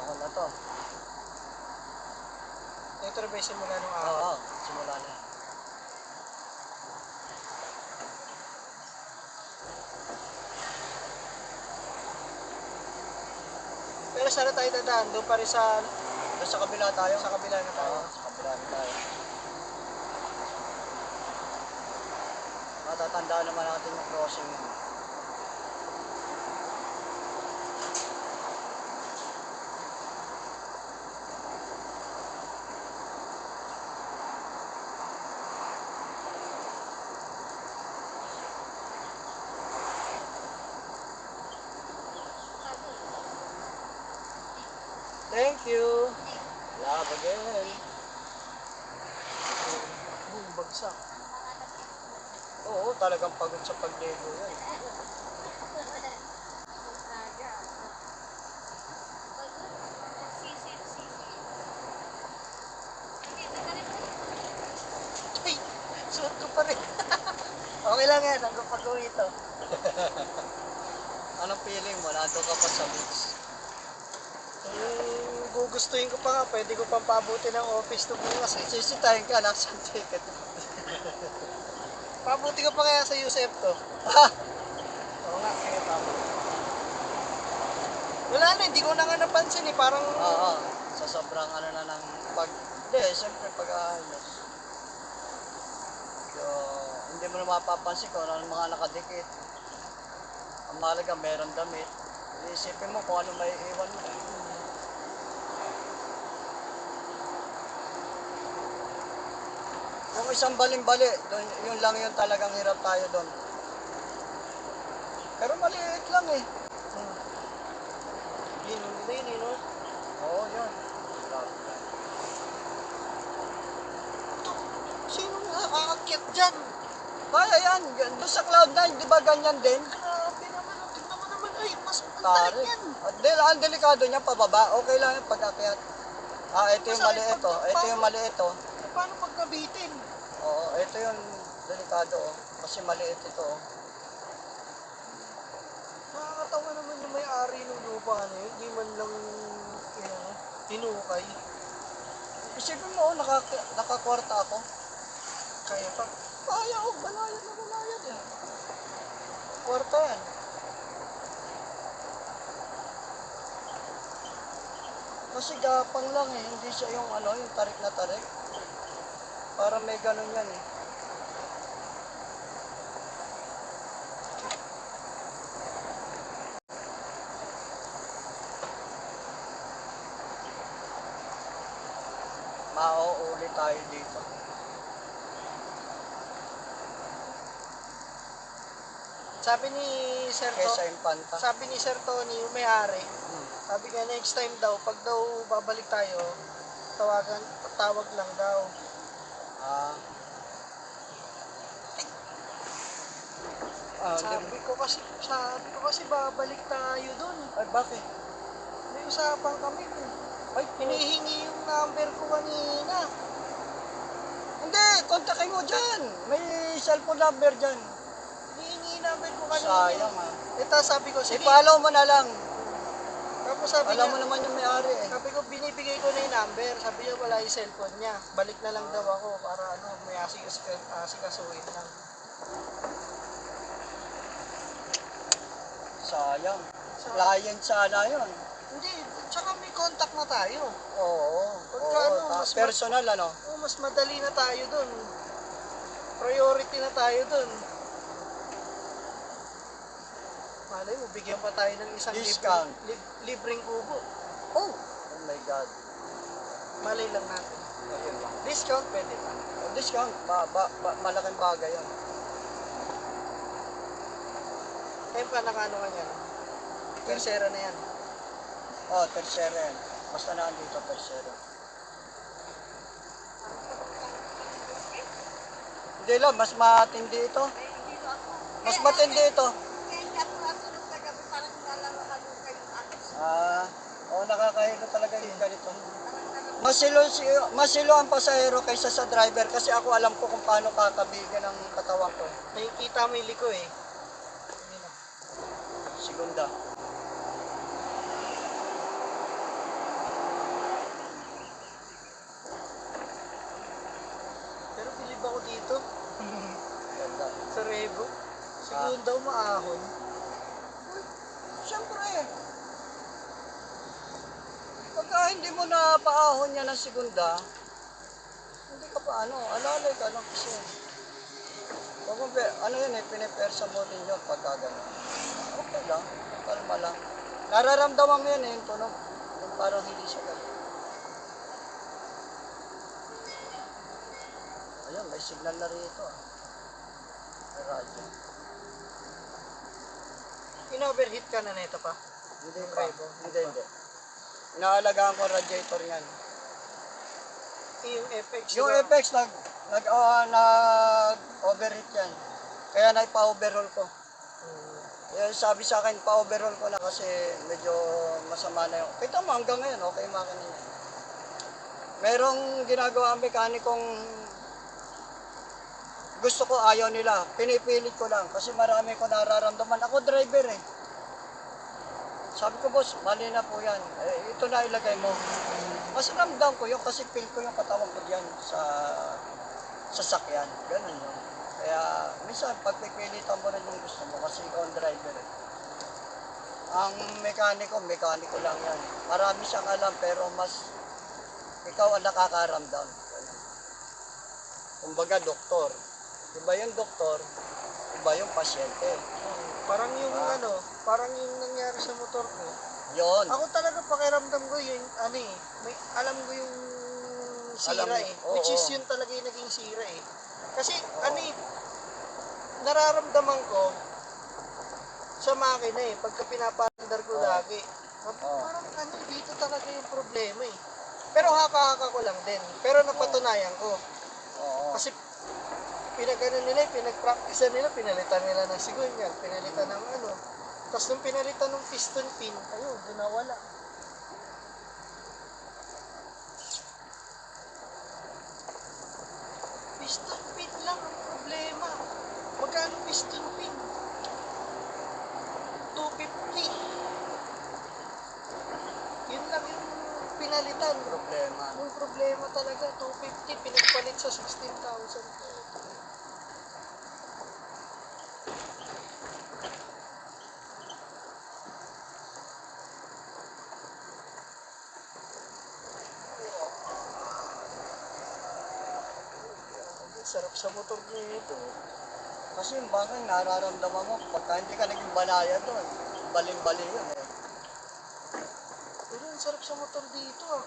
Panahon na to. Ito na ba yung simula nung araw? Oo, simula na. Pero saan na tayo dadaan? Doon pa rin sa Doon sa kabila tayo. kabila na tayo. Oo, sa kabila na tayo. Matatandaan naman natin yung crossing yun. Thank you. Love again. Boom, bagsak. Oo, talagang pagod sa pagligo yan. Ay, suot ko pa rin. Okay lang yan, hanggang pag-uwi ito. Anong feeling mo? Nandun ka pa sa beach. Gugustuhin ko pa nga, pwede ko pang pabuti ng office to bukas eh. Sisitahin ka, nasa ticket. Pabuti ko pa kaya sa Yusef to. Ha? Oo nga, kaya tama. Wala na, hindi ko na nga napansin eh, parang... Oo, sa sobrang ano na ng pag... Hindi, siyempre pag-aayos. So, hindi mo na mapapansin kung ano mga nakadikit. Ang mahalaga, meron damit. Iisipin mo kung ano may iwan mo. Yung isang baling-bali, doon, yun lang yun talagang hirap tayo doon. Pero maliit lang eh. Yun, hindi yun, no? Oo, yun. Sino nakakakyat dyan? Kaya yan, doon sa Cloud9, di ba ganyan din? Grabe naman, tingnan mo naman, ay, mas Tari. matarik yan. Ang delikado niya pababa. Okay lang yung pag-akyat. Ah, ito yung maliit oh. Ito yung maliit oh. Paano pag nabitin? Oo, ito yung delikado oh. Kasi maliit ito oh. Nakakatawa naman yung may-ari ng lupa na yun, hindi man lang hinukay. Isipin mo oh, nakakwarta ako. Kaya pa, Kaya oh, banayad na banayad eh. kwarta yan. Kasi gapang lang eh, hindi siya yung ano, yung tarik na tarik. Para may ganun yan eh. Mauuli tayo dito. Sabi ni Sir Kesa Infanta. sabi ni Sir Tony, yung may-ari, Hmm. sabi niya next time daw, pag daw babalik tayo, tawag lang daw. Ah. Sabi ko kasi babalik tayo dun. Ay, bakit? May usapan kami dun. Ay, Hinihingi yung number ko kanina. hindi, kontakin mo dyan. May cellphone number dyan. Hinihingi yung number ko kanina. Sayang ah. Ito sabi ko, sige. I-follow mo na lang. Tapos sabi Alam mo niya, naman yung may-ari eh. sabi ko, binibigay ko na yung number. Sabi niya, wala yung cellphone niya. Balik na lang daw ako para may asikasuhin lang. Sayang. Client sana yun. Hindi, tsaka may contact na tayo. Oo. Pagka Oo, ano, mas personal ano. Mas madali na tayo dun. Priority na tayo dun. Malay mo, bigyan pa tayo ng isang Discount. libreng kubo. Oh my God. Malay lang natin. Ayun lang. Discount pwede pa. Discount. Malaking bagay yan. Kaya pa nakano ka niyan. Tercera na yan. Oh, tercera yan. Basta naandito tercera. Hindi lang, mas matindi ito. Mas matindi ito. Ah, oh, nakakahilo talaga yung ganito. Masilo ang pasahero kaysa sa driver kasi ako alam ko kung paano kakabigan ang katawan ko. Nakikita mo yung liko eh. Segunda. ako dito. Ganda. Sa Rebo. Siguro daw maahon. Siyempre, pagka hindi mo na paahon yan ng segunda, hindi ka pa alalay ka lang kasi. Ano yun pinipersa mo din yun pagka gano'n. Okay lang, kalma lang. Nararamdaman mo yan yung tunog. Yung parang hindi siya gano'n. Ayun, may signal na rito. May radyo. In-overheat ka na nito pa? Hindi Yung pa. Rebo? Hindi. Inaalagaan ko ang radiator niyan. Yung FX. Yung diba? FX nag-overheat yan. Kaya naipa-overhaul ko. Sabi sa akin, pa-overhaul ko na kasi medyo masama na yung... Kita mo hanggang ngayon, okay yung makina niya. Merong ginagawa ang mekanikong gusto ko, ayaw nila. Pinipilit ko lang kasi marami ko nararamdaman. Ako driver eh. Sabi ko, boss, mali na po yan. Ito na ilagay mo. Mas ramdam ko yun kasi feel ko yung katawan ko dyan sa sasakyan. Ganun yun. Kaya minsan pagpipilitan mo rin yung gusto mo kasi ikaw ang driver eh. Ang mekaniko lang yan. Marami siyang alam pero mas ikaw ang nakakaramdam. Ganun. Kumbaga doktor. Iba yung doktor, iba yung pasyente. Parang yung parang yung nangyari sa motor ko. Yon. Ako talaga pakiramdam ko yung may alam ko yung sira Alam mo, eh. oo. Which is yun talaga yung naging sira eh. Kasi nararamdaman ko sa makina eh, pagka pinapandar ko lagi. Parang dito talaga yung problema eh. Pero haka-haka ko lang din. Pero napatunayan ko. Oo. Kasi pinag-practice nila, pinalitan nila ng sigunyan, pinalitan ng Tapos nung pinalitan ng piston pin, ayun, doon nawala. Piston pin lang ang problema. Magkano piston pin? 250. Yun lang yung pinalitan. Problema. Yung problema talaga, 250, pinagpalit sa 16,000. Sarap sa motor nito. Kasi yung bagay nararamdaman mo pagka hindi ka naging balaya doon. Baling-bali yun eh. Pero ang sarap sa motor dito ah.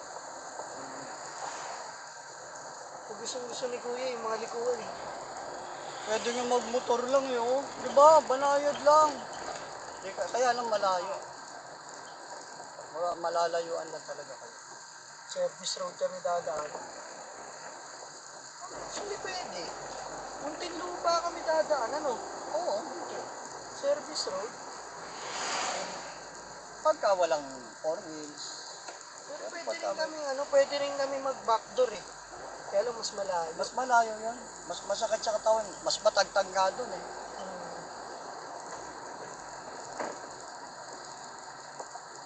Kung gusto ni Kuya yung mga likuan eh. Pwede nga magmotor lang eh oh. Diba? Banayad lang. Kaya lang malayo. Malalayuan lang talaga kayo. Service road kami dadaan. Hindi pwede. Muntinlupa kami dadaan, Oo, hindi. Service road. Pagka walang 4 wheels. Pero pwede rin kami mag-backdoor eh. Kaya lang mas malayo. Mas malayo yun. Mas masakit sa katawan. Mas matagtag nga doon eh.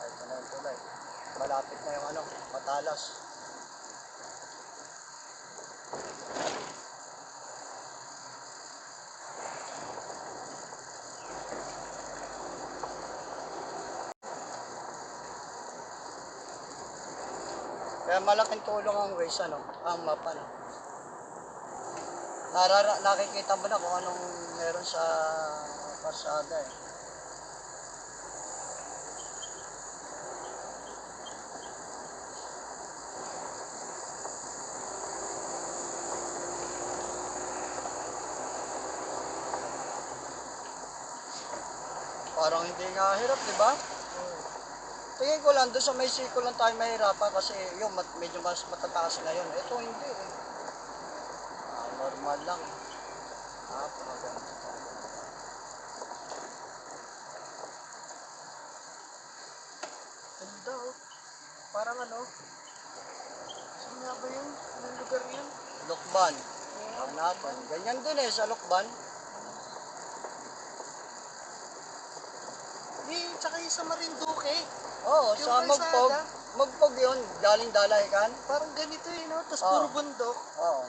Ito na yung tulay. Malapit na yung matalas. Kaya malaking tulong ang Waze, ang map, nakikita mo na kung anong meron sa pasada eh. Parang hindi nga hirap, di ba? Tingin ko lang, doon sa may siko lang tayo mahirapan kasi yung medyo mas matataas na yun. Ito hindi eh. Normal lang. Maganda. Ganda oh. Parang saan nga ba yun? Anong lugar yun? Lukban. Hanapin. Ganyan din eh sa Lukban. Tsaka yung sa Marinduque. Oo, Yung sa kalsada. Magpog yun. Galing Dalaykan. Parang ganito Tapos Oo. puro bundok. Oo.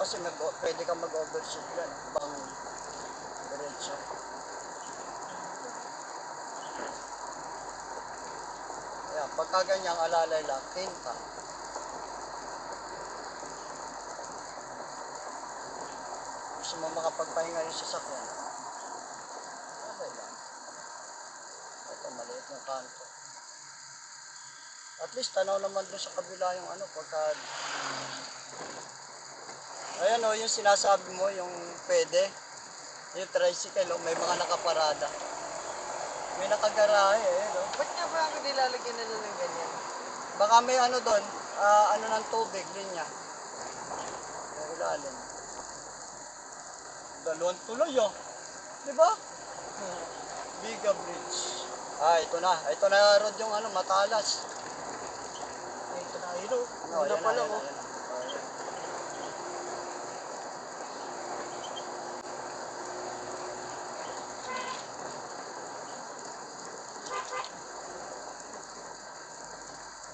kasi pwede kang mag-overshoot yan. Ibang diretso. Kaya pagka ganyang alalay lang, tinta. Gusto mo makapagpahinga yung sasakyan. Okay lang. Ito, maliit yung kanto. At least tanaw naman doon sa kabila yung ano, pagka... Ayan o, yung sinasabi mo, yung pwede. Yung tricycle, oh, may mga nakaparada. May nakagarahe eh, no? Ba't nga ba ako nilalagyan nila ng ganyan? Baka may ano doon, ano ng tubig, linya. Yung ilalim. Dalawang tuloy oh. Di ba? Biga Bridge. Ito na. Ito na road yung ano, Matalas. Ito na, ilo. Oh, Una yan pa na, lang, yan na, oh. yan na. Oh, yan.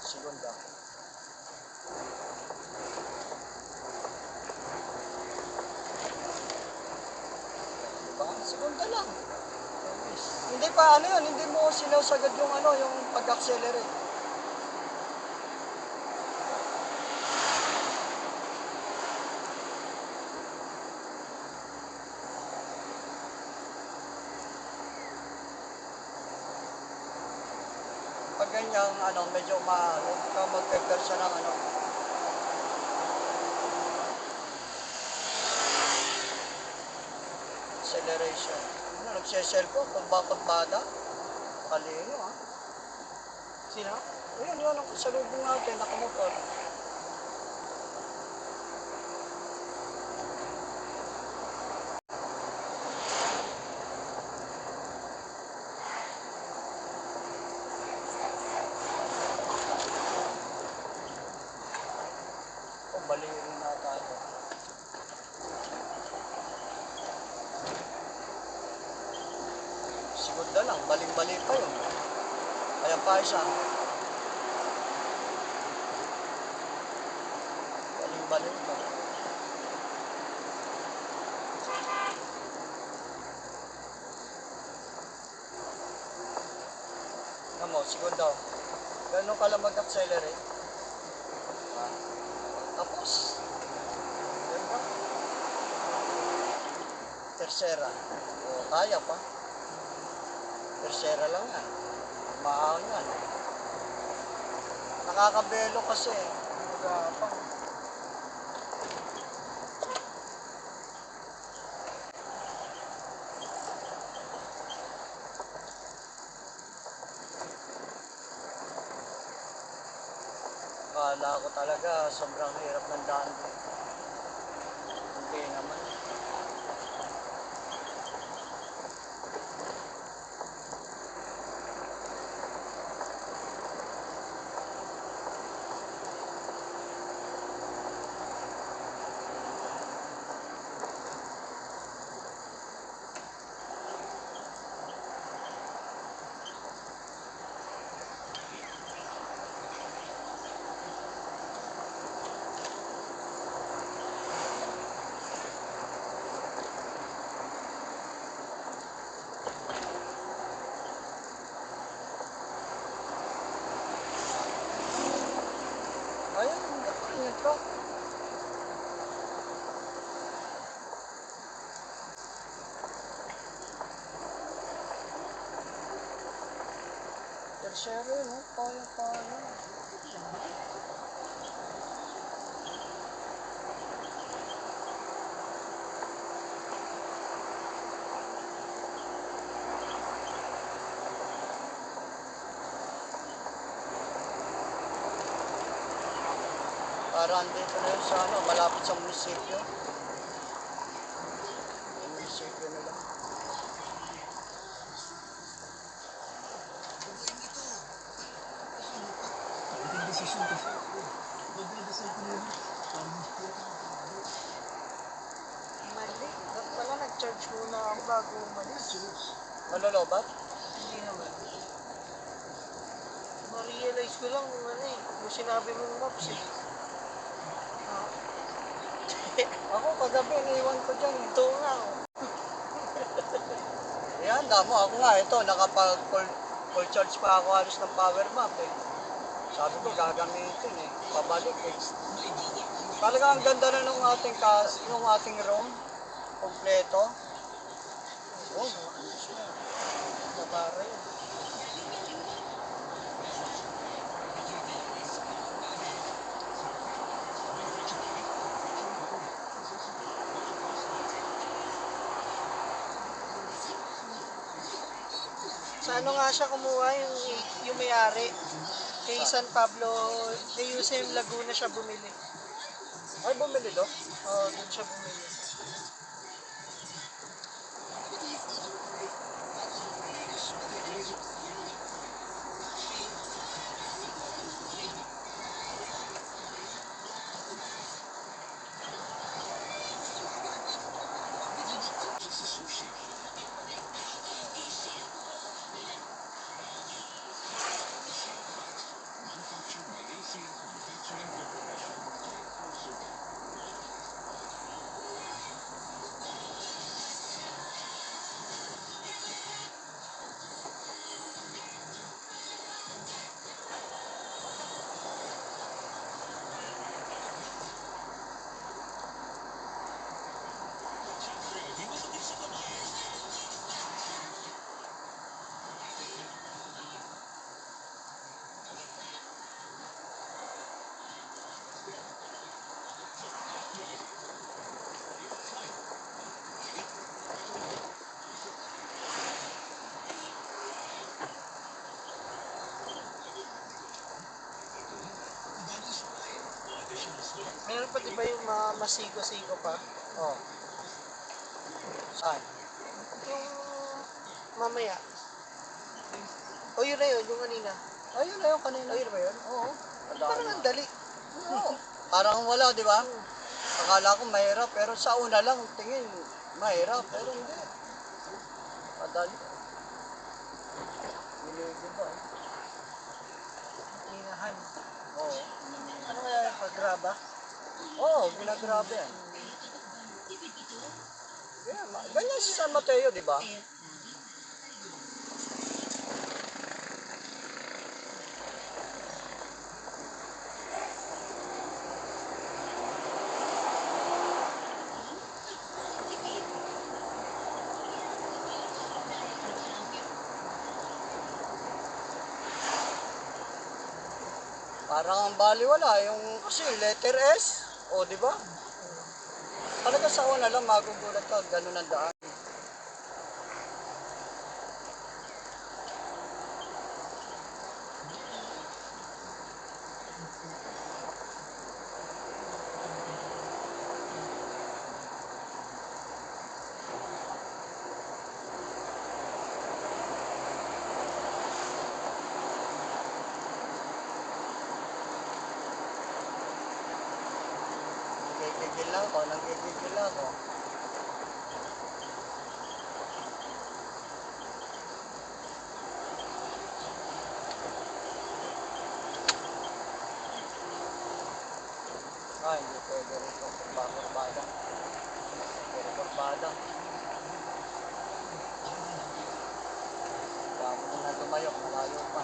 Segunda. Diba? Segunda lang. Hindi pa ano yun, hindi mo sinasagad yung ano, yung pag-accelerate. Pag ganyang ano, medyo huwag ka mag-prepare siya ng ano. Acceleration. Ano, nagsiselfon, pagbada. Kalino ah. Sino? Ayun, yun, ang kasalubong natin, nakamotor. O, bali rin na tayo. Sigunda lang, baling-bali pa yun. Kaya pa isa. Baling-bali pa. Ano mo, sigunda. Gano'n ka lang mag-accelerate. Ah, tapos. Yan ka. Tercera. O, kaya pa. Tercera lang yan. Maahon yan. Nakakabelo kasi. Magapang. Akala ko talaga sobrang hirap ng daan. Hindi naman. Ayun, hindi pa rin yung truck. Tercero yun, oh. Kaya. Parang dito na yun sa ano, malapit sa munisipyo. Yung munisipyo nila. Mali. Ba't pala nag-charge muna ako bago umalis? Malolobat? Hindi naman. Ma-realize ko lang kung ano eh. Kung sinabi mong maps eh. Ah. Ako kagabi, iniwan ko dyan. Ito nga, oh. Yan, damo. Ako nga, ito, nakapag-full charge pa ako halos ng power bank eh. Sabi ko, gagamitin eh. Pabalik eh. Talaga ang ganda na nung ating room. Kompleto. Oh, Nabara yun. Sa ano nga siya kumuha yung may-ari? Kay San Pablo, kay USM Laguna siya bumili. ay, bumili do. Oo, doon siya bumili. Meron pa di ba yung masigo-sigo pa? Oh. Saan? Yung mamaya. O yun na yun, yung kanina. Ayun na yung kanina. Ayun ba yun? Oo. Parang ang dali. Oo. Parang wala, di ba? Akala ko mahirap, pero sa una lang tingin mahirap, pero hindi. Madali. Hindi ba? Hinahan. Oo. Ano kaya yung pag-graba? Oo, ginagrabe yan. Ganyan si San Mateo, di ba? Parang ang baliwala, yung kasi letter S, o di ba? Talaga sa una lang magugulat ka, ganun ang daan. Gigigil lang ako, nanggigigil ako. Ay, hindi pwede rin ito. Kurbada. Pwede kurbada. Bago ko na lumayo, malayo pa.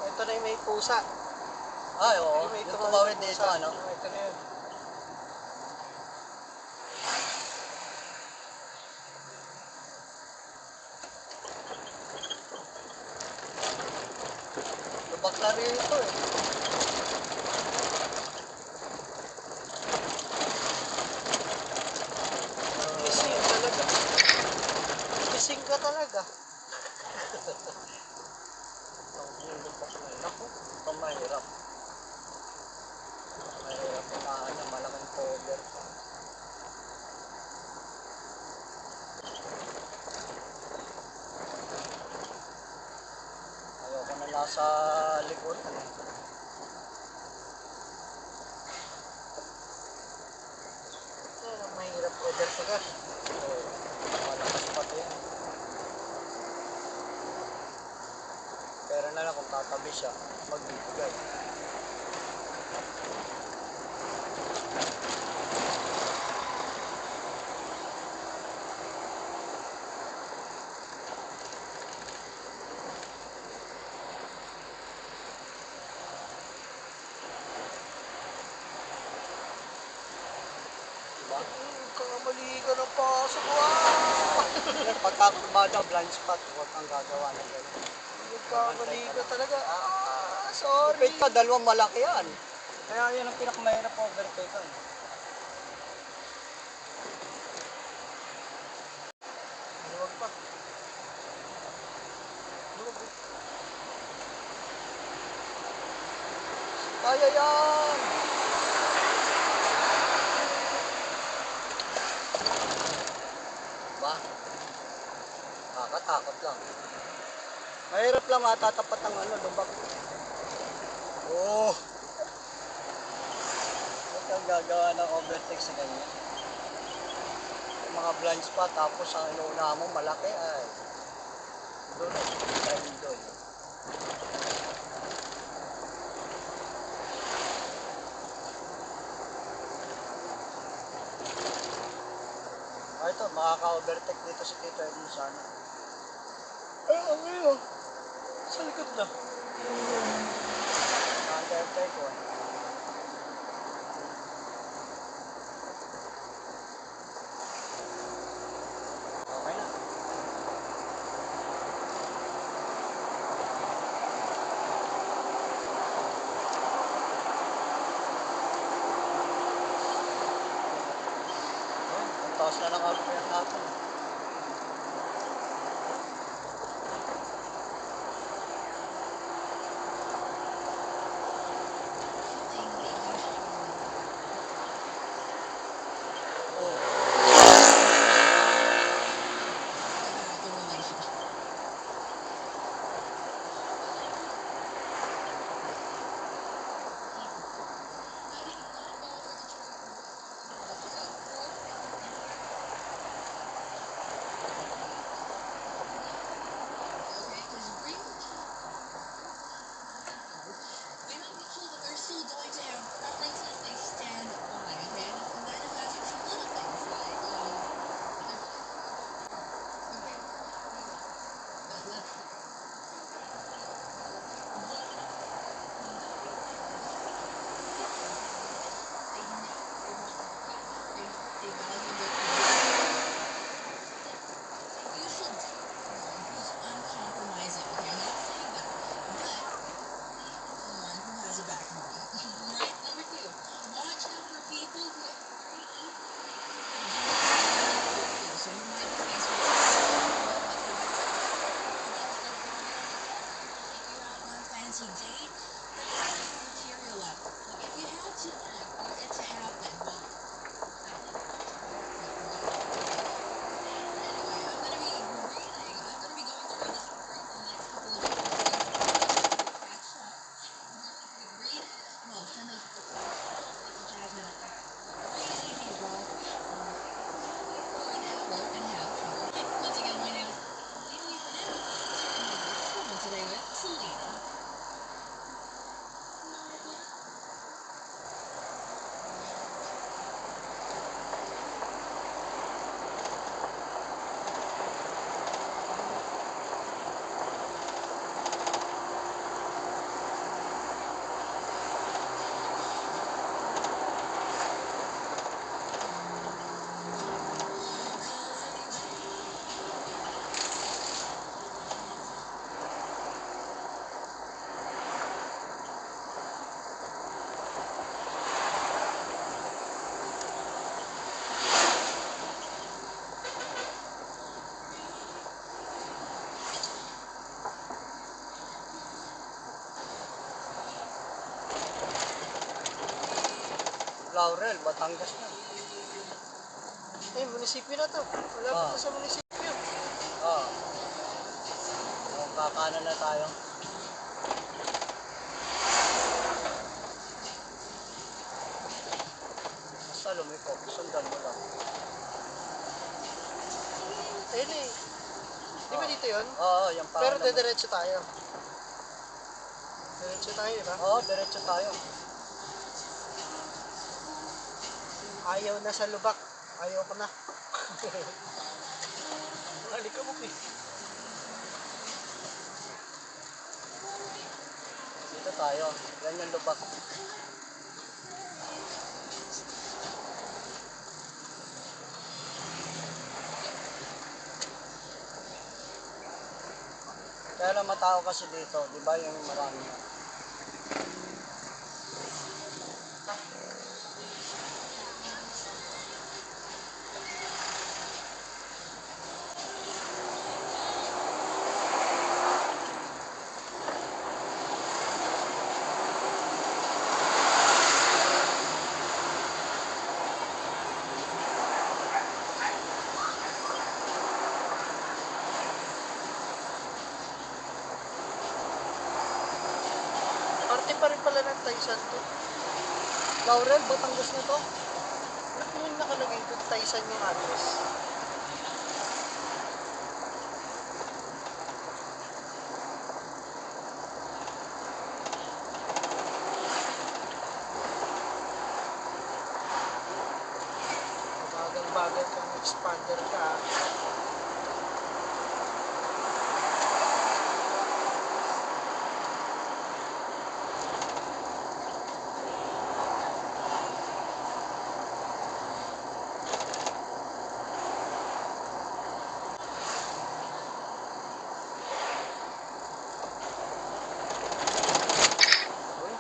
Ito na yung may pusa. Ay, oo. May Yung tumawid tumawid dito, pusa. ano? Ito na yun. Lubak na rin ito eh. Gising talaga. Gising ka talaga. Yung lubak na yun. Naku, ito mahirap. Mahirap unahan na malaking cover. Ayoko na nasa likuran eh. Yan ang mahirap overpagas. Oo, malakas pati yan. Pero na lang kung tatabi siya, magbibigay. Diba? Kamali ka ng pasok. Ah! Pagkakurbada, blind spot, huwag kang gagawa ng gano'n. Kamali ka talaga. Ah, sorry. Wait ka, dalawang malaki yan. Kaya yan ang pinakamahirap overtake kan. Luwag pa. Luwag. Kaya yan! Ba? Nakakatakot lang. Mahirap lang matatapat ang ano, lubak. Oh! Huwag kang gagawa ng overtake sa ganyan. Yung mga blind spot, tapos ang inuuna mo malaki, ay doon, dahil doon. Ah, ito, makaka-overtake dito si Tito Edwin sana. Ay, ang ngayon. Sa likod na. Undertake ko. Okay na. Ang taas na ng RPM natin. Oh. Laurel, Batangas na. Eh, munisipyo na to. Malapit na sa munisipyo. Oo. Kakanan na tayo. Basta lumiko, sundan mo lang. Ayun eh. Di ba dito yun? Oo, yung pangalan Pero mo. dediretso tayo. Diretso tayo, di ba? Oo, diretso tayo. Ayaw na sa lubak. Ayaw ko na. Halika mo, eh. Dito tayo. Yan yung lubak. Kaya lang matao kasi dito, di ba yung marami na. Parte pa rin pala ng Taisan to. Laurel, Batangas na to. Ba't yung nakalagay doon Taisan yung address? Bagal-bagal kang expander ka. Uy,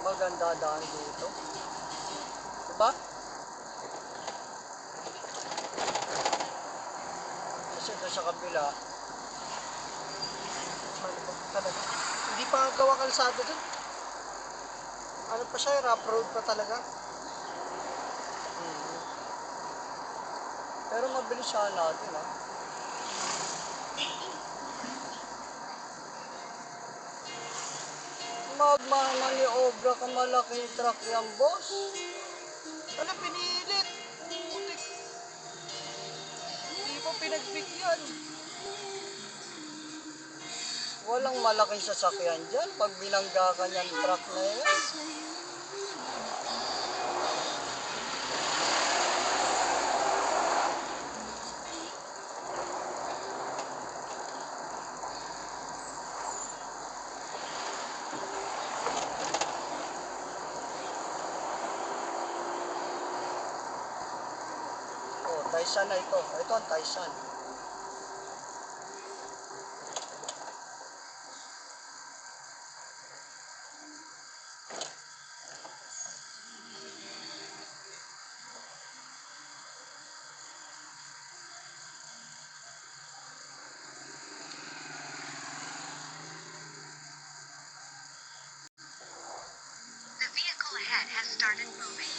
maganda daan dito. Diba? doon sa kabila. Malubog talaga. Hindi pa gawa kalsada dun. Ano pa siya, rough road pa talaga. Mm. Pero mabilis siya natin, ha? Magmamaniobra ka malaking truck yan, boss. Ano, pinilit. Putik. Hindi pa pinagbigyan. Walang malaking sasakyan dyan pag binangga ka niyan truck na yan. Oh, Taysan na ito. Ito ang Taysan. The vehicle ahead has started moving.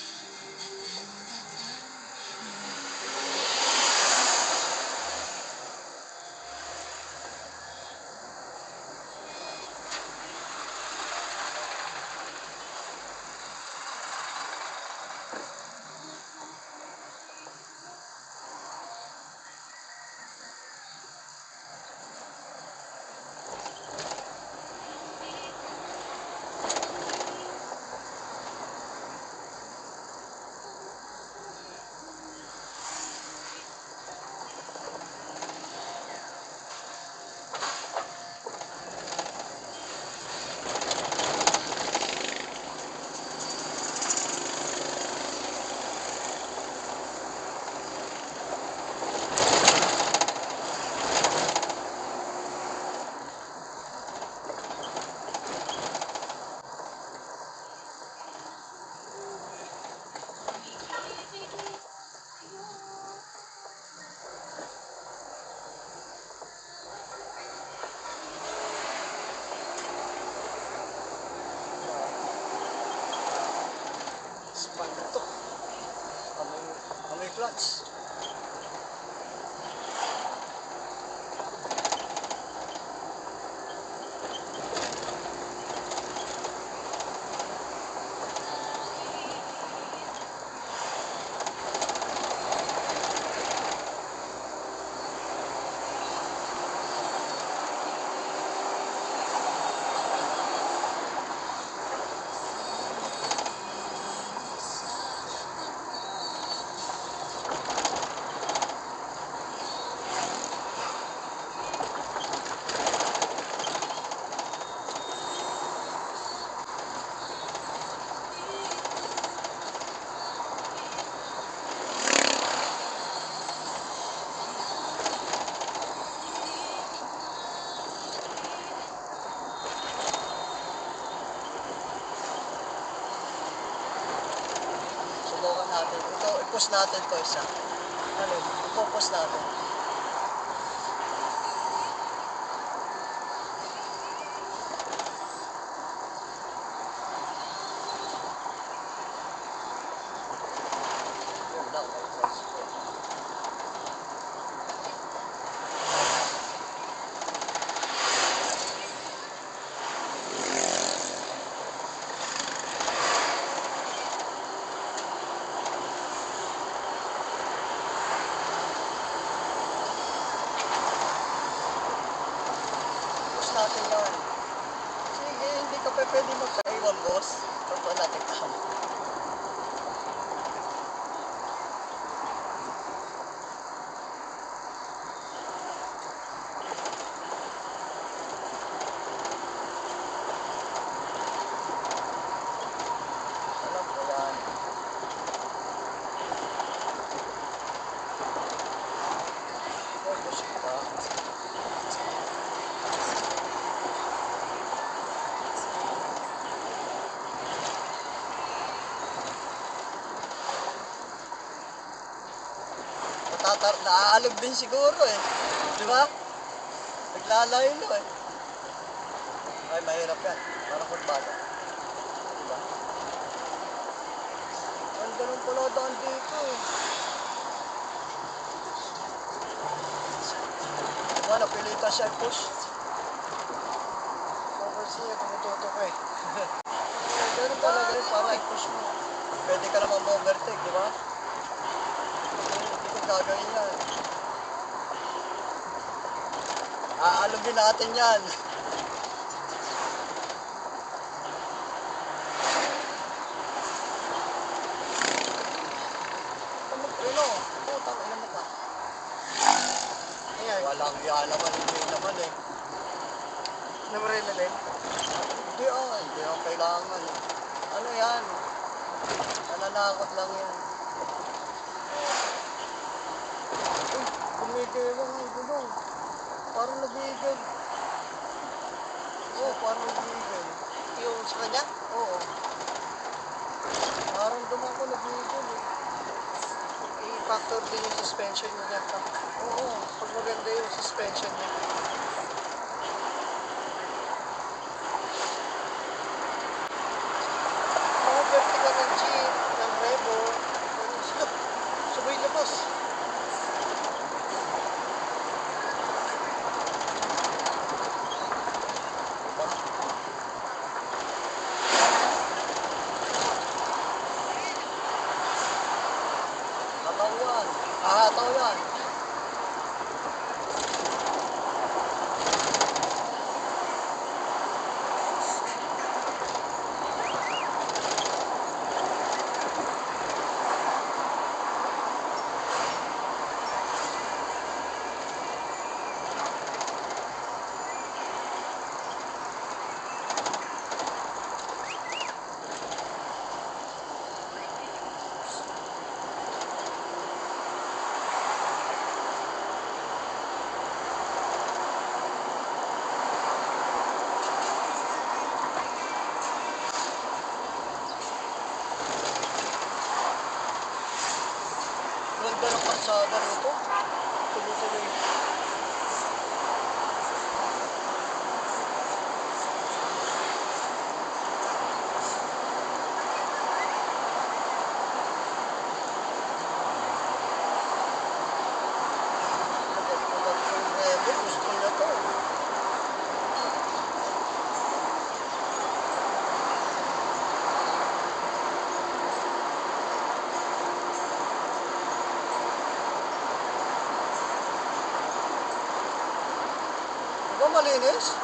Espanto. Amoy clutch. Subukan natin. Ito, i-push natin to isa. Ano, ipo-push natin. Yun lang, may clutch ko. Push natin yan. Sige, hindi ka pa pwede magkaiwan, boss. Totoo natin kamo. Alam ko yan. Oh, push pa. Naaalog din siguro eh. Di ba? Naglalayo eh. Ay, mahirap yan. Parang kurbaga. Di ba? Ang ganun pala daan dito eh. Diba, napilitan siya i-push. Tapos niya, tumututo ko eh. Ganun talaga yun, para i-push mo. Pwede ka naman ma-overtake, di ba? Hindi ko gagawin yan. Aalugin natin yan. Ano? Putang ina mo ka. Ayan, Walang yan naman, hindi naman eh. namaril na din. Hindi kailangan eh. Ano yan? Nananakot lang yan. Uy, kumigewang ang gulong. Parang nabigil. Oo, parang nabigil. Yung sa kanya, Oo. Parang duman ko nabigil eh. i-factor din yung suspension niya. Oo. Pag maganda yung suspension niya. Mga vertical ng Jeep, ng Revo, sabay labas. Hataw yan. Hataw yan. Ganda ng kalsada rito. Tuloy-tuloy. Kapag yung Revo, gusto niya to. Diba malinis?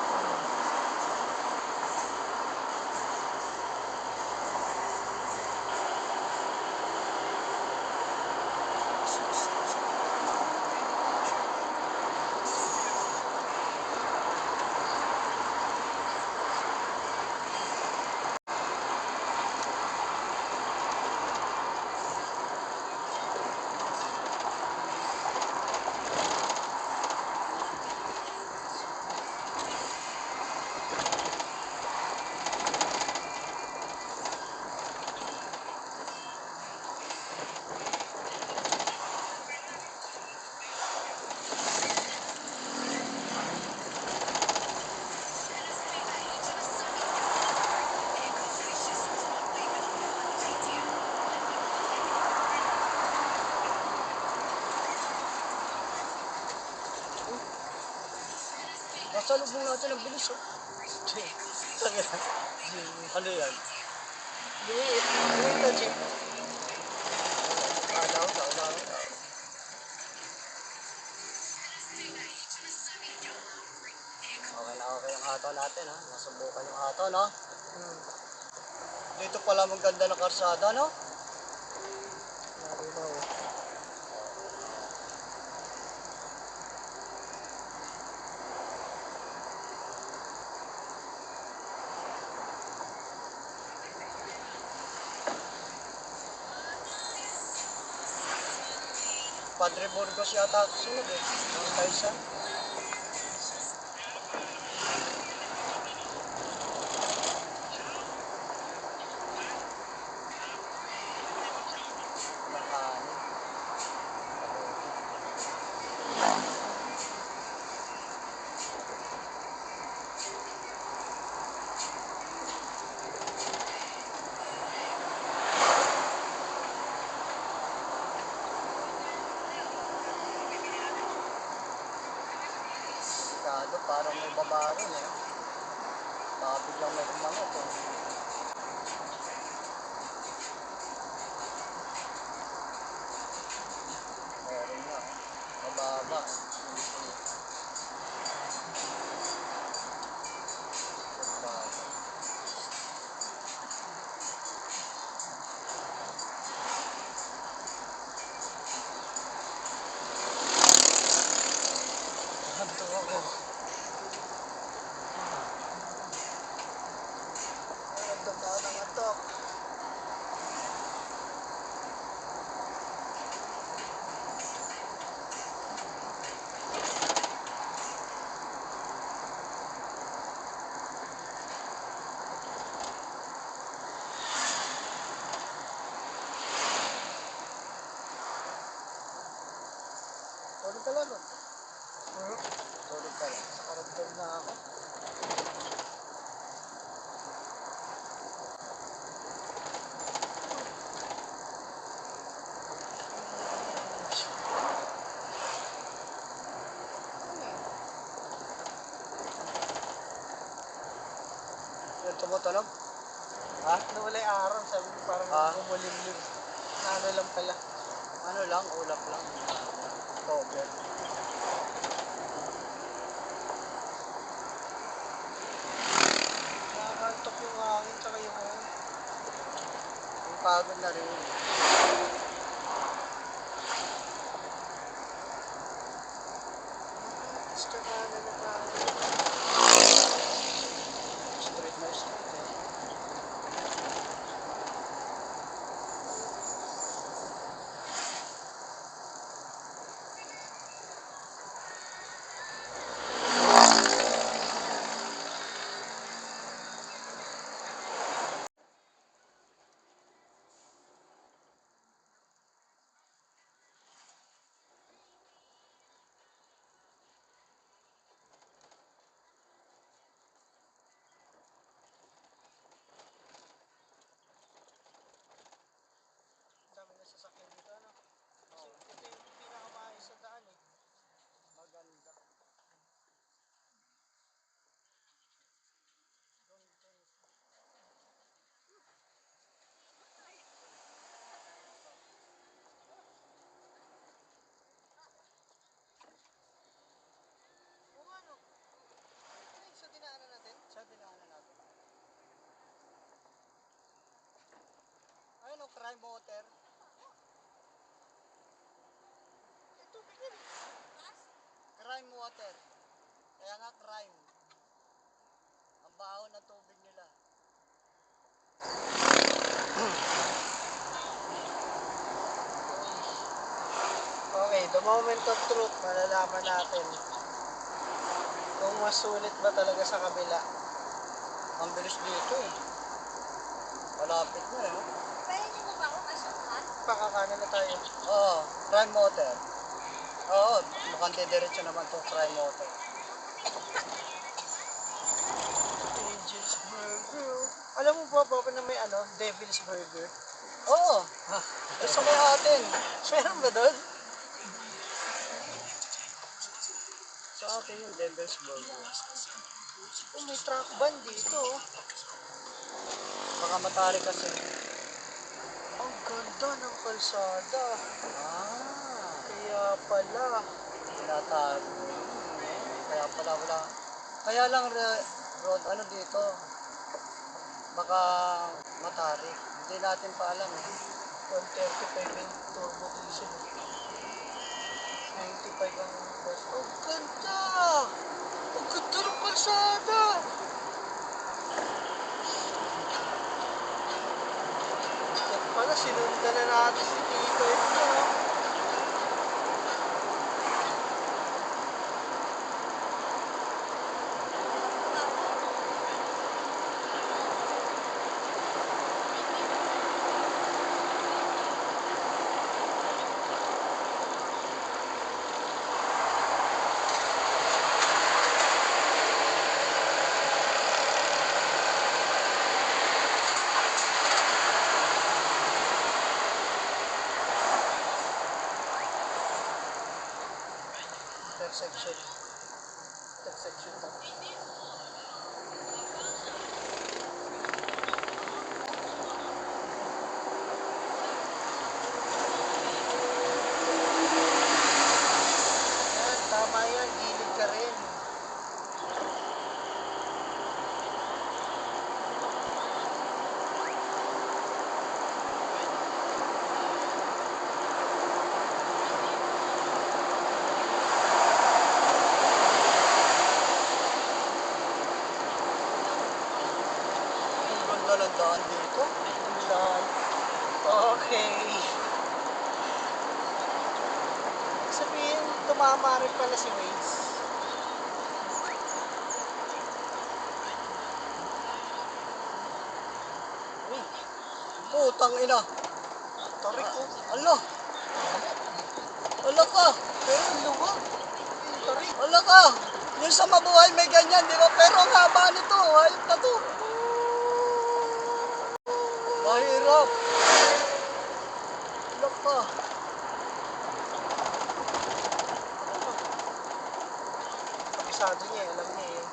Nasa lubong natin ang bilis oh. Ano yan? Lumiit na Jeep. Daw. Okay yung hataw natin ha. Nasubukan yung hataw no. Dito pala maganda na karsada no. Naribaw. Padre Burgos yata sunod eh. Ang Kaysa. Ang kanin. doon parang may baba rin eh. Baka biglang may kumangat eh. Meron nga oh. Mababa. Mababa. Hanto ako. Antok ako ng antok. Tulog ka lang nun. Tulog ka lang. Nakaragdag na ako. Yung tumutunog? Ha? Nawala yung araw, sabi ko parang Ah. kumulimlim. Na ano lang pala. Ano lang, ulap lang. Cover. Nakakantok yung hangin, tsaka yung Yung pagod na rin. tsaka na nakangin. Straight na straight eh. Dami na sasakyan dito, ano? Kasi ito yung pinakamaayos sa daan eh. Maganda. Kung ano? Ano yung sa dinaanan natin? Sa dinaanan natin. Ayun o, crime water. Eh, tubig yun eh. Crime water. Kaya nga crime. Ang baho ng tubig nila. Okay, the moment of truth, malalaman natin kung mas sulit ba talaga sa kabila. Ang bilis dito eh. Malapit na eh. Pakakanan na tayo. Oo, crime water. Oo, mukhang didiretso naman itong crime water. Angel's Burger. Alam mo ba na may ano, Devil's Burger? Oo, gusto may atin. Meron ba doon? Sa atin yung Devil's Burger. Oh, may truck ban dito. Oh. Baka matari kasi. Ang ganda ng kalsada. Ah, Kaya pala. tinatago. Kaya pala wala. Kaya lang road, ano dito, baka matarik. Hindi natin pa alam eh. 135 yung turbo diesel. 95 ang gas. Oh, ganda! Ang ganda ng kalsada! At pala, sinundan na natin si Tito ito. Intersection. Intersection tagal ang daan dito. Ang lahat. Okay. Sabihin, tumama rin pala si Waze. Putang ina. Tarik ko. Ala. Ala ka. Pero ang luwag. Tarik. Ala ka. Yung sa mabuhay may ganyan, di ba? Pero ang haba nito. Hayop na to. Mahirap. Ala ka. Kabisado niya, alam niya eh.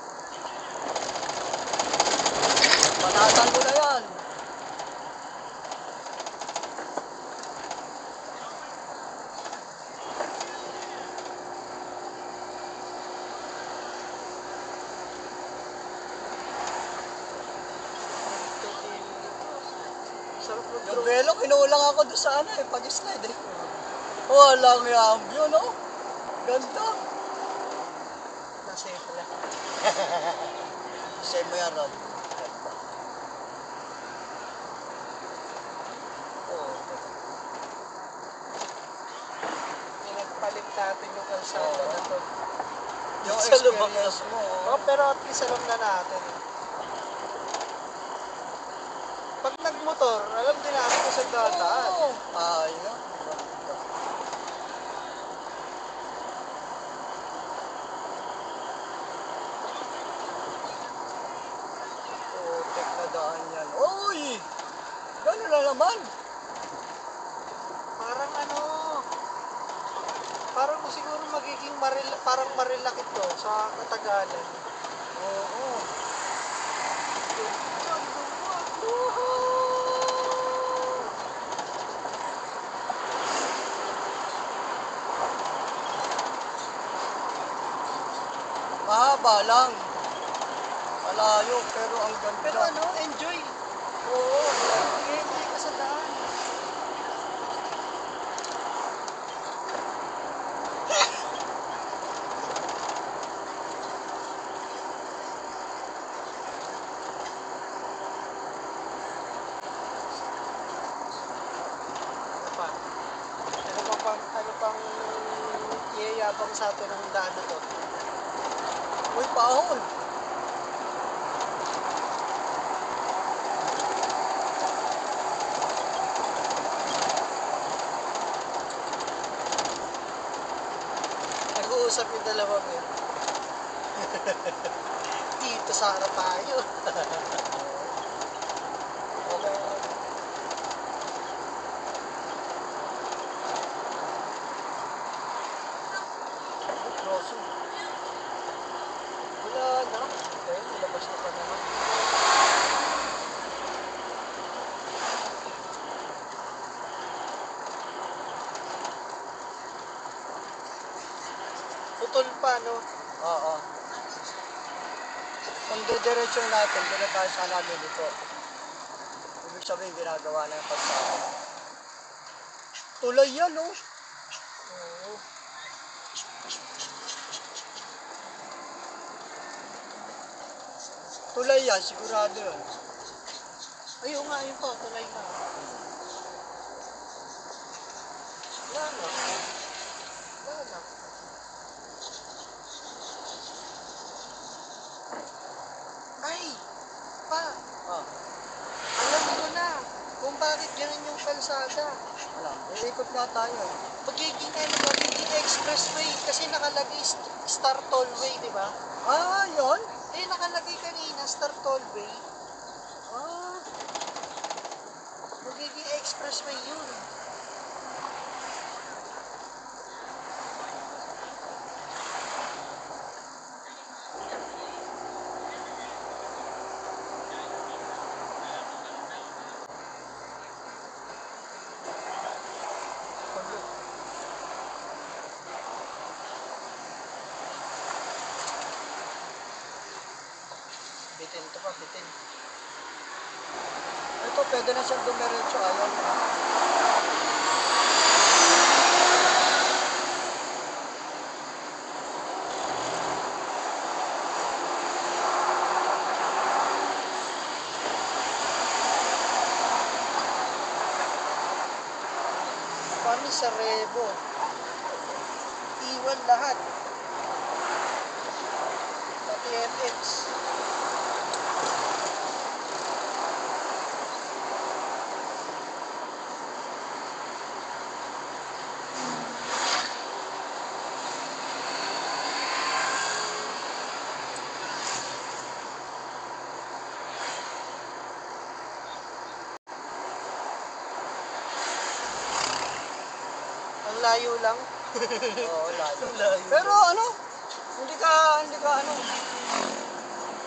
Panatan ko na yan. Sarap Yung mag-drone. velo, kinulang ako doon sa ano eh, pag-slide eh. Walang yan. Yun oh. Ganda. Nasa iyo pala. Same mo yan, Rod. Oh, Pinagpalit natin yung kalsada na to. yung Sa lubak na. experience mo. Oh, pero at least alam na natin. Pag nagmotor, alam din natin kung saan dadaan. Oo. Ayun. Putik na daan yan. Uy! Gano'n na naman. Parang ano, parang siguro magiging parang marilakit to sa katagalan. Oo. Mahaba lang. Malayo, pero ang ganda. Pero ano, enjoy. Oo, enjoy ka sa daan. Ano pa? Ano pang iyayabang sa atin ng daan na to? Uy, paahon. Nag-uusap yung dalawang yun. Dito sa harap tayo. Okay. Crossing. Wala na. Okay, nilabas na pa naman. Putol pa, no? Oo. Kung didiretso natin, doon na tayo sana dito. Ibig sabihin, ginagawa na yung pagsama. Tulay yan, oh. Oo. Tulay yan, sigurado yun. Ayun nga, yun pa. Tulay na. Wala na. Wala na. Ay! Pa! Ah, Alam ko na kung bakit ganun yung kalsada. alam. Iikot nga tayo, eh. Magiging expressway kasi nakalagay Star Tollway, di ba? Ah, yun? Eh, nakalagay kanina Star Tollway. Ah, Magiging expressway yun. Bitin to pa, bitin. ito, pwede na siyang dumiretso. Ayaw. sa Rebo. Iwan lahat. Pati FX. Ang layo lang. Oo, layo. Ang layo. Pero ano, hindi ka ano,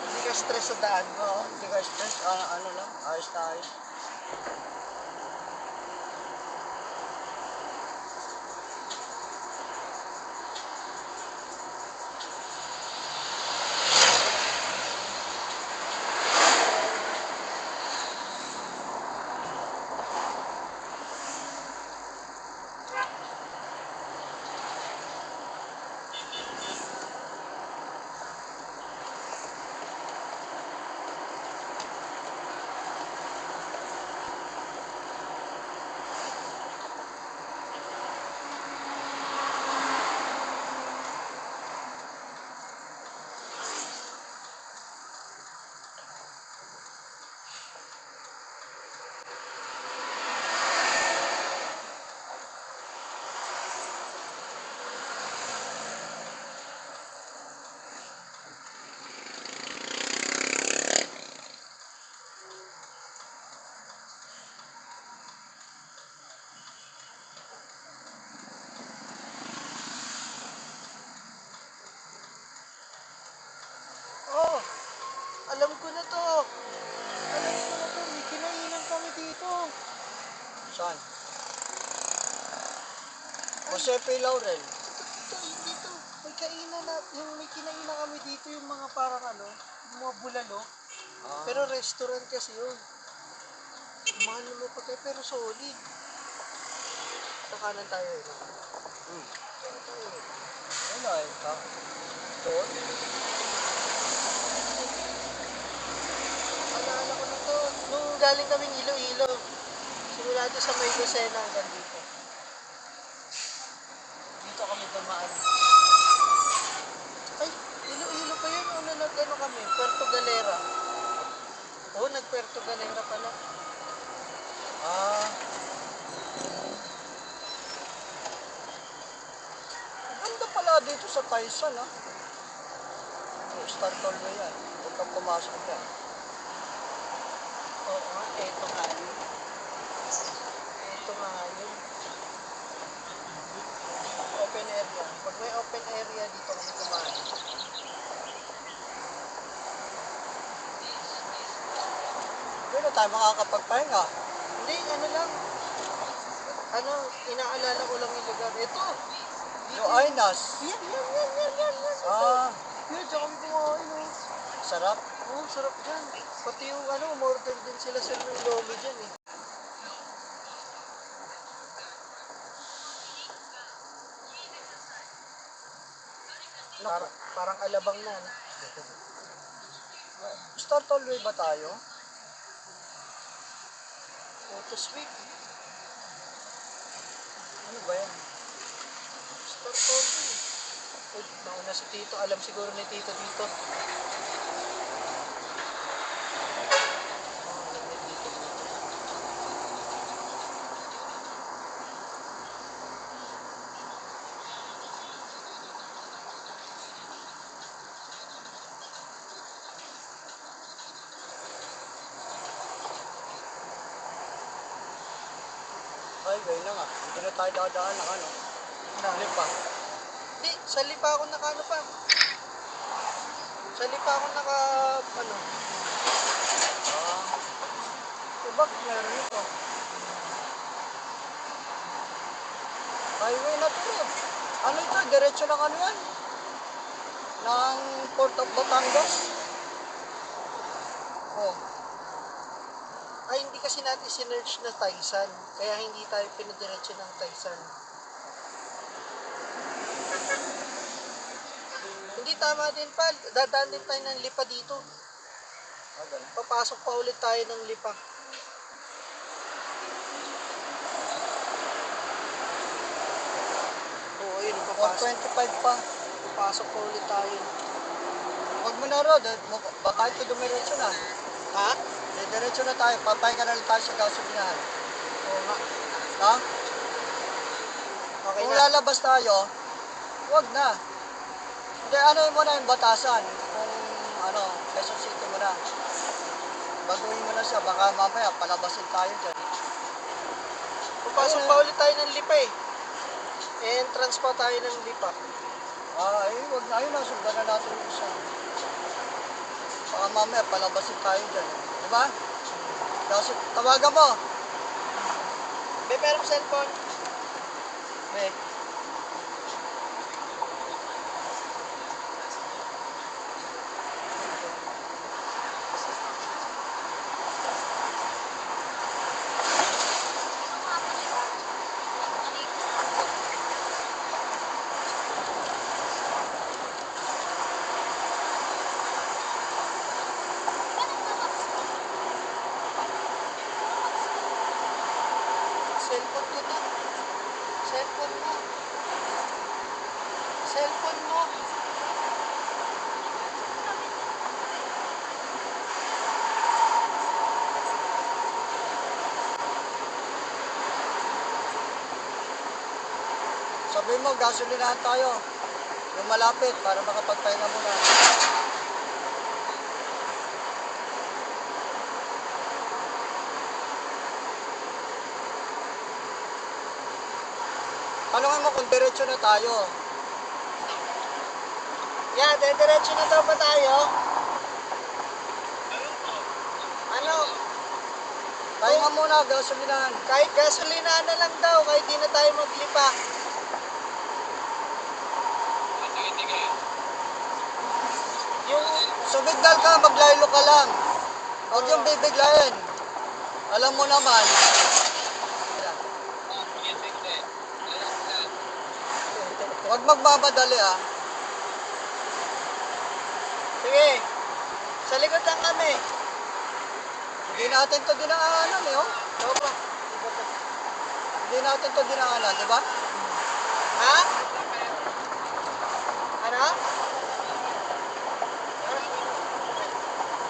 Hindi ka stress sa daan. oo, hindi ka stress, ano lang, ayos na ayos. Oh, alam ko na to. Alam ko na to. May kinainan kami dito. Saan? Jose P. Laurel. Ito, hindi to. May kainan na, may kinainan kami dito yung mga parang ano, yung mga bulalo. Ah, Pero restaurant kasi yun. Mahal mo pa kayo, pero solid. Sa kanan tayo eh. Kanan tayo eh. ano eh, doon? Alala ko na to. Nung galing kaming Iloilo. Simula doon sa May Lucena hanggang dito. Dito kami dumaan. Ay, Iloilo pa yun. Una nag-ano kami, Puerto Galera. Oo, nag-Puerto Galera pala. Ah, ganda pala dito sa Taisan, ha? Star Tollway yan. Huwag kang pumasok dyan. Oo nga, eto nga yun. Eto nga yun. Open area. Pag may open area, dito kami kumain. Hindi na tayo makakapagpahinga. Hindi, ano lang. Ano, inaalala ko lang yung lugar. Ito! Yung Ainas. Yan. Ah, Yan, dyan kami kumain, oh. sarap. Oh, sarap dyan. Pati yung ano, umorder din sila ng lolo dyan, eh. Parang alabang na, no? Star Tollway ba tayo? Photo sweep. Ano ba yan? Star Tollway. Uy, nauna si Tito. Alam siguro ni Tito dito. Oh, alam ni Tito dito. Ay, gaya na nga. Hindi na tayo dadaan ng ano. Lipa. Hindi, sa lipa ako ano pa. Sa lipa ako ano. Ah, diba meron ito? Highway na to eh. Ano ito? Diretso lang ano yan? Ng Port of Batangas. Oh, Ay, hindi kasi natin sinerch na Taisan. Kaya hindi tayo pinadiretso ng Taisan. Hindi tama din pa. Dadaan din tayo ng lipa dito. ganun. Papasok pa ulit tayo ng lipa. 425 pa. Pasok pa ulit tayo. Huwag mo na Rod, baka ito dumiretso na. Ha? Diretso na tayo, papahinga na lang tayo sa gasolinahan. Oo nga. Ha? Okay Kung na. lalabas tayo, huwag na. Hindi, ano mo na yung batasan. Kung ano, Quezon City mo na. Baguhin mo na siya, baka mamaya palabasin tayo dyan. Papasok Ayun, pa ulit tayo ng lipa eh. Entrance pa tayo ng lipa. Huwag na, ayun na, sundan na natin yung isa. Baka mamaya palabasin tayo dyan. Di ba? Kasi tawagan mo. Be, meron cellphone. Be. Cellphone ko to. Cellphone mo. Cellphone mo. Sabi mo, gasolinahan tayo. Yung malapit para makapagpahinga muna. Tanungin mo kung diretso na tayo. Yan, diretso na daw ba tayo? Ano? Pahinga muna, gasolinahan. Kahit gasolina na lang daw, kahit di na tayo maglipa. Yung, Sumigdal ka, maglaylo ka lang. Huwag yung bibiglayin. Alam mo naman. Huwag magmamadali ah. sige, sa likod lang kami. Hindi natin to dinaanan eh oh. Opo. Hindi natin to dinaanan, di ba? Ha? Ano?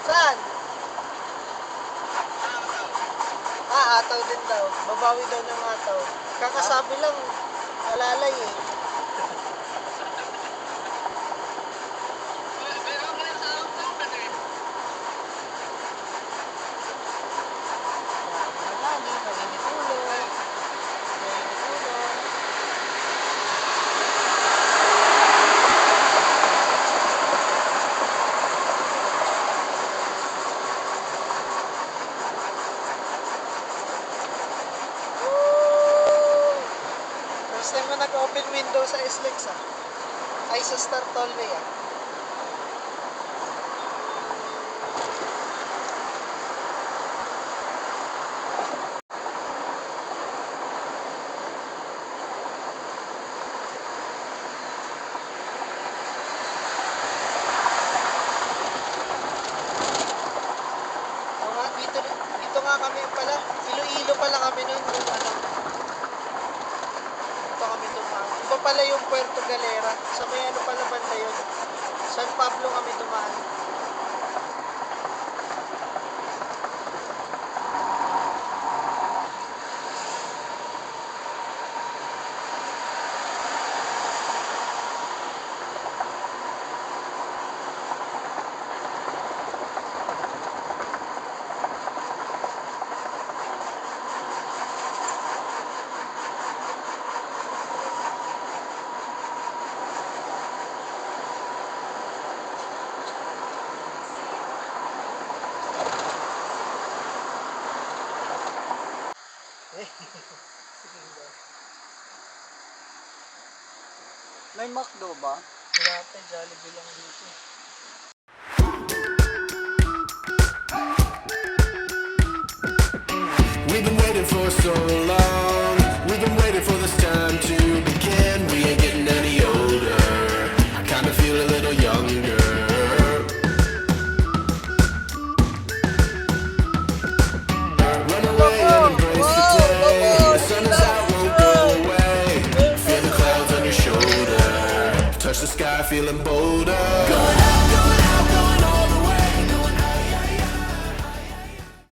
Saan? Ataw din daw. Babawi daw ng ataw. Kakasabi lang, alalay eh. First time ko nag-open window sa SLEX ah. Ay sa Star Tollway ah. Oo nga, dito nga kami pala. Iloilo pala kami nun. Yung ano. Dito kami dumaan. Iba pala yung Puerto Galera. Sa may ano pala banda yun. San Pablo kami dumaan. May McDo ba? Wala pa, Jollibee lang dito. We've been waiting for so long.